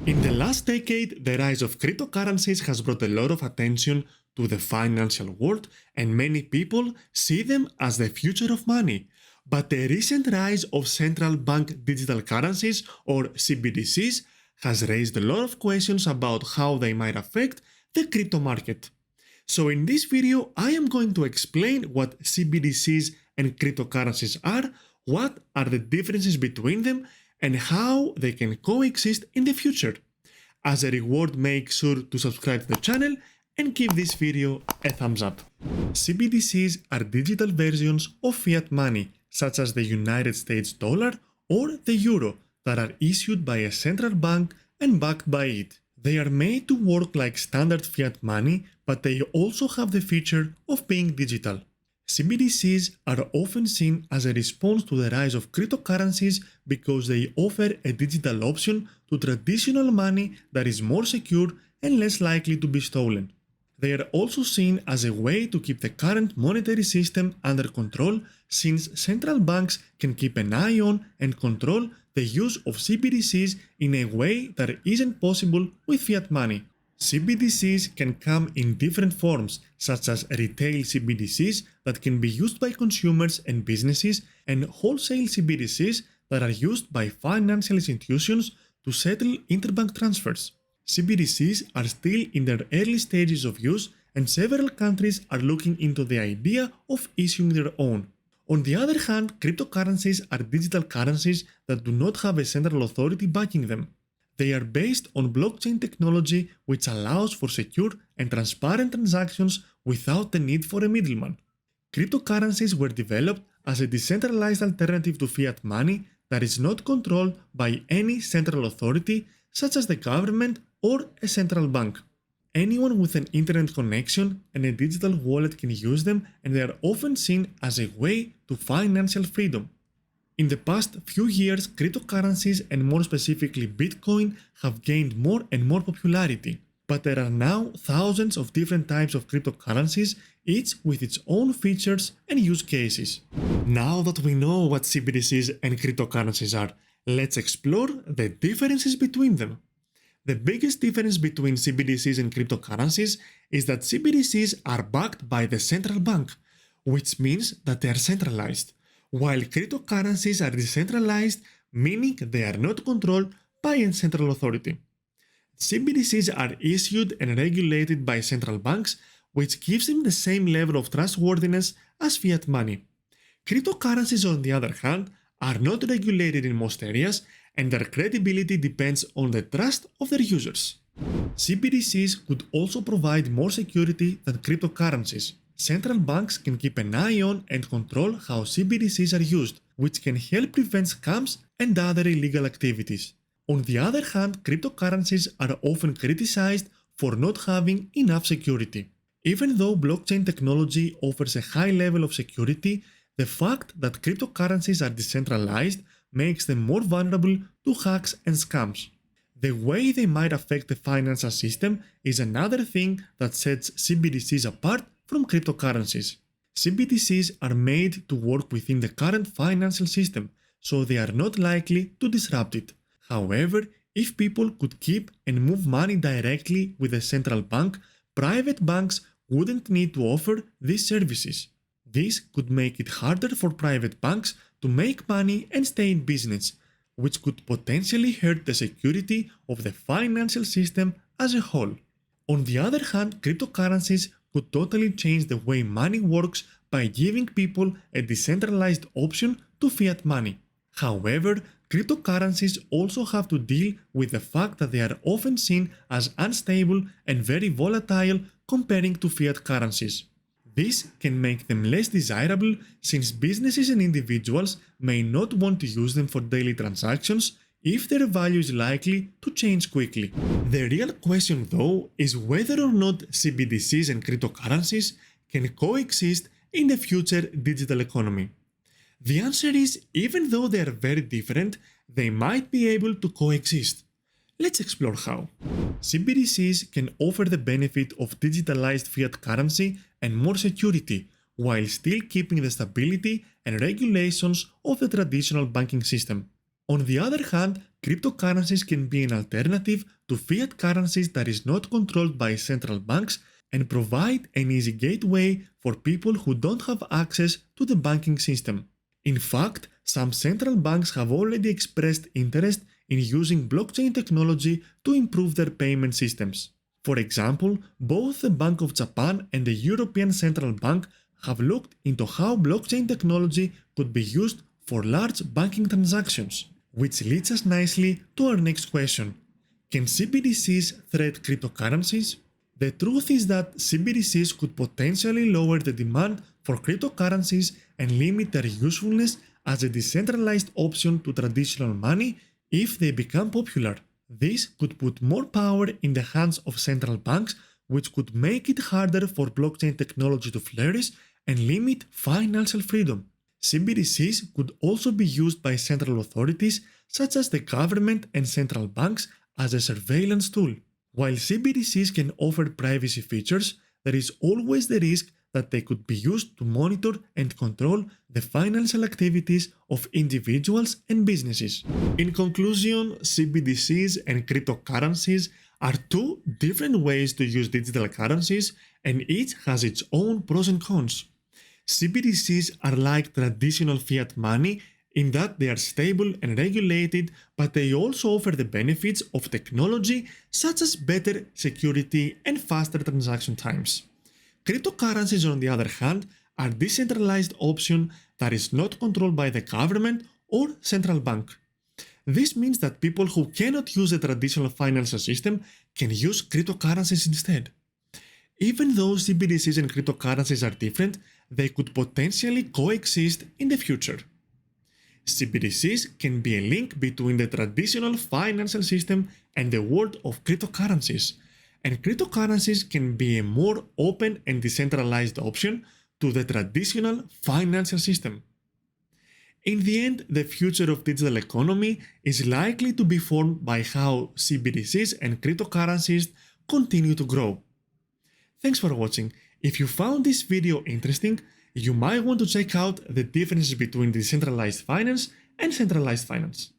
In the last decade, the rise of cryptocurrencies has brought a lot of attention to the financial world, and many people see them as the future of money. But the recent rise of central bank digital currencies, or CBDCs, has raised a lot of questions about how they might affect the crypto market. So in this video, I am going to explain what CBDCs and cryptocurrencies are, what are the differences between them, and how they can coexist in the future. As a reward, make sure to subscribe to the channel and give this video a thumbs up. CBDCs are digital versions of fiat money, such as the United States dollar or the euro, that are issued by a central bank and backed by it. They are made to work like standard fiat money, but they also have the feature of being digital. CBDCs are often seen as a response to the rise of cryptocurrencies because they offer a digital option to traditional money that is more secure and less likely to be stolen. They are also seen as a way to keep the current monetary system under control, since central banks can keep an eye on and control the use of CBDCs in a way that isn't possible with fiat money. CBDCs can come in different forms, such as retail CBDCs that can be used by consumers and businesses, and wholesale CBDCs that are used by financial institutions to settle interbank transfers. CBDCs are still in their early stages of use, and several countries are looking into the idea of issuing their own. On the other hand, cryptocurrencies are digital currencies that do not have a central authority backing them. They are based on blockchain technology, which allows for secure and transparent transactions without the need for a middleman. Cryptocurrencies were developed as a decentralized alternative to fiat money that is not controlled by any central authority, such as the government or a central bank. Anyone with an internet connection and a digital wallet can use them, and they are often seen as a way to financial freedom. In the past few years, cryptocurrencies, and more specifically Bitcoin, have gained more and more popularity. But there are now thousands of different types of cryptocurrencies, each with its own features and use cases. Now that we know what CBDCs and cryptocurrencies are, let's explore the differences between them. The biggest difference between CBDCs and cryptocurrencies is that CBDCs are backed by the central bank, which means that they are centralized, while cryptocurrencies are decentralized, meaning they are not controlled by a central authority. CBDCs are issued and regulated by central banks, which gives them the same level of trustworthiness as fiat money. Cryptocurrencies, on the other hand, are not regulated in most areas, and their credibility depends on the trust of their users. CBDCs could also provide more security than cryptocurrencies. Central banks can keep an eye on and control how CBDCs are used, which can help prevent scams and other illegal activities. On the other hand, cryptocurrencies are often criticized for not having enough security. Even though blockchain technology offers a high level of security, the fact that cryptocurrencies are decentralized makes them more vulnerable to hacks and scams. The way they might affect the financial system is another thing that sets CBDCs apart from cryptocurrencies. CBDCs are made to work within the current financial system, so they are not likely to disrupt it. However, if people could keep and move money directly with a central bank, private banks wouldn't need to offer these services. This could make it harder for private banks to make money and stay in business, which could potentially hurt the security of the financial system as a whole. On the other hand, cryptocurrencies could totally change the way money works by giving people a decentralized option to fiat money. However, cryptocurrencies also have to deal with the fact that they are often seen as unstable and very volatile comparing to fiat currencies. This can make them less desirable, since businesses and individuals may not want to use them for daily transactions if their value is likely to change quickly. The real question, though, is whether or not CBDCs and cryptocurrencies can coexist in the future digital economy. The answer is, even though they are very different, they might be able to coexist. Let's explore how. CBDCs can offer the benefit of digitalized fiat currency and more security, while still keeping the stability and regulations of the traditional banking system. On the other hand, Cryptocurrencies can be an alternative to fiat currencies that is not controlled by central banks and provide an easy gateway for people who don't have access to the banking system. In fact, some central banks have already expressed interest in using blockchain technology to improve their payment systems. For example, both the Bank of Japan and the European Central Bank have looked into how blockchain technology could be used for large banking transactions, which leads us nicely to our next question. Can CBDCs threat cryptocurrencies? The truth is that CBDCs could potentially lower the demand for cryptocurrencies and limit their usefulness as a decentralized option to traditional money if they become popular. This could put more power in the hands of central banks, which could make it harder for blockchain technology to flourish and limit financial freedom. CBDCs could also be used by central authorities such as the government and central banks as a surveillance tool. While CBDCs can offer privacy features, there is always the risk that they could be used to monitor and control the financial activities of individuals and businesses. In conclusion, CBDCs and cryptocurrencies are two different ways to use digital currencies, and each has its own pros and cons. CBDCs are like traditional fiat money in that they are stable and regulated, but they also offer the benefits of technology such as better security and faster transaction times. Cryptocurrencies, on the other hand, are a decentralized option that is not controlled by the government or central bank. This means that people who cannot use the traditional financial system can use cryptocurrencies instead. Even though CBDCs and cryptocurrencies are different, they could potentially coexist in the future. CBDCs can be a link between the traditional financial system and the world of cryptocurrencies, and cryptocurrencies can be a more open and decentralized option to the traditional financial system. In the end, the future of digital economy is likely to be formed by how CBDCs and cryptocurrencies continue to grow. Thanks for watching. If you found this video interesting, you might want to check out the differences between decentralized finance and centralized finance.